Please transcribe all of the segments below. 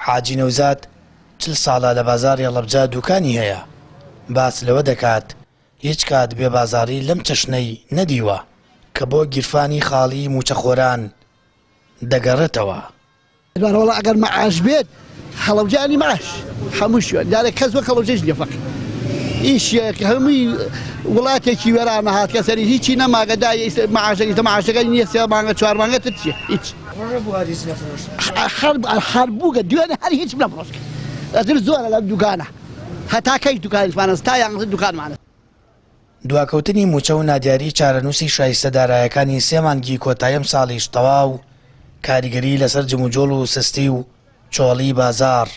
حاجی نەوزاد 40 ساڵە لە بازاڕی هەڵەبجە دوکانی هەیە. باس لەوە دەکات هیچ کات بێ بازاڕی لەم چەشنەی نەدیوە کە بۆ گیرفانی خاڵی موچەخۆران دەگەڕێتەوە. وەڵا ئەگەر مەعاش بێت هەڵەبجانی ماش هەموو شوێن جارێک کەس وەک هەڵەبجەش نییە فەقط ئیشێک هەمووی وڵاتێکی وێرانە هات کە سەری هیچی نەماگەدای مەعاشەکەی مەعاشەکەی نییە 3 مانگە 4 مانگە تر چییە هیچ هەر بووگە دوێنێ هەر هیچ نەفرۆشت ئەتر زۆرە لەم دوکانە هەتا کەی دوکانمانە تا یانزە دوکانمانە. دواکەوتنی موچە و نادیاری چارەنووسی شایستە دارایەکانی 3 مانگی کۆتاییم ساڵیش تەواو کاریگەری لەسەر جموجۆڵ و سستی و چۆڵی بازار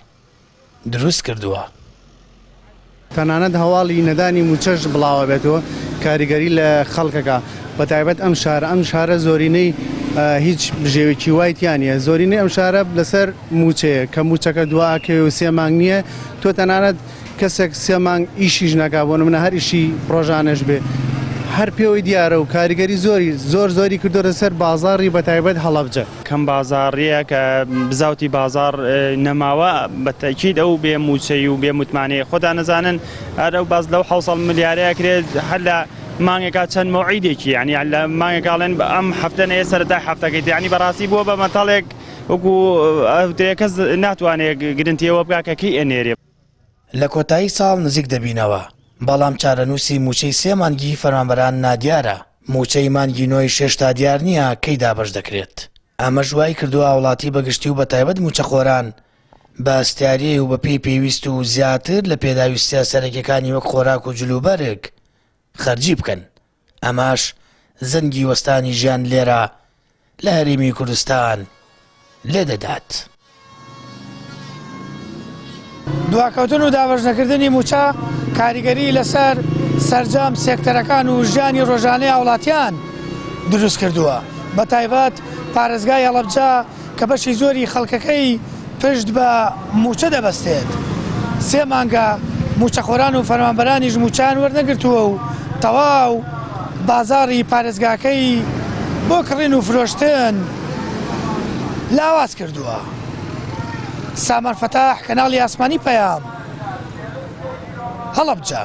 دروست کردووە. تەنانەت هەواڵی نەدانی موچەش بڵاوە بێتەوە کاریگەری لە خەڵکەکە بەتایبەت ئەم شارە زۆرینەی هیچ بژێوێکی وایتیانە زۆرینەی ئەم شارە لەسەر موچەیە کە موچەکە دواکەوێ و 3 مانگ نییە تۆ تەنانەت کەسێک 3 مانگ ئیشیش نەکا بۆ نمونە هەر ئیشی ڕۆژانەش بێ هەر پێوەی دیارە و کاریگەری زۆری کردۆرە سەر بازاڕی بەتایبەت هەڵەبجە کەم بازاڕیە کە بزاوتی بازار نەماوە بەتەکید ئەو بێ موچەی و بێ متمانەیە خۆدا نەزانن ئەو باز لەو 600 ملیارەیە کرێت هەر لە مانگێکا چەند مەوعیدێکی یعنی لە مانگێکاڵێن ئەم هەفتە نەیە سەرەتای هەفتەکەیت یعنی بەڕاستی بووە بە مەتاڵێک وەکو کەس ناتوانێت گرنتیەوە بکا کە کەی ئەنێرێ. لە کۆتایی ساڵ نزیک دەبینەوە بەڵام چارەنووسی موچەی 3 مانگی فەرمانبەران نادیارە موچەی مانگی 9 6 تا دیار نییە کەی دابش دەکرێت. ئەمە ژوای کردووە وڵاتی بەگشتی و بەتایبەت موچەخۆران بە ئەستیاری و بە پێی پێویست و زیاتر لە پێداویستە سەرەکیەکانی وەک خۆراک و جلوبەرگ خەرجی بکەن. ئەماش زەنگی وەستانی ژیان لێرە لە هەرێمی کوردستان لێدەدات. دواکەوتن و دابەشنەکردنی موچە کاریگەری لەسەر سەرجەم سێکتەرەکان و ژیانی ڕۆژانەی هاوڵاتیان دروست کردووە بە تایبەت پارێزگای هەڵەبجە کە بەشی زۆری خەڵکەکەی پشت بە موچە دەبەستێت 3 مانگە موچەخۆران و فەرمانبەرانیش موچیان وەرنەگرتووە و تەواو بازاڕی پارێزگاکەی بۆ کڕین و فرۆشتن لاواز کردووە. سامان فەتاح کەناڵی ئاسمانی پەیام هەڵەبجە.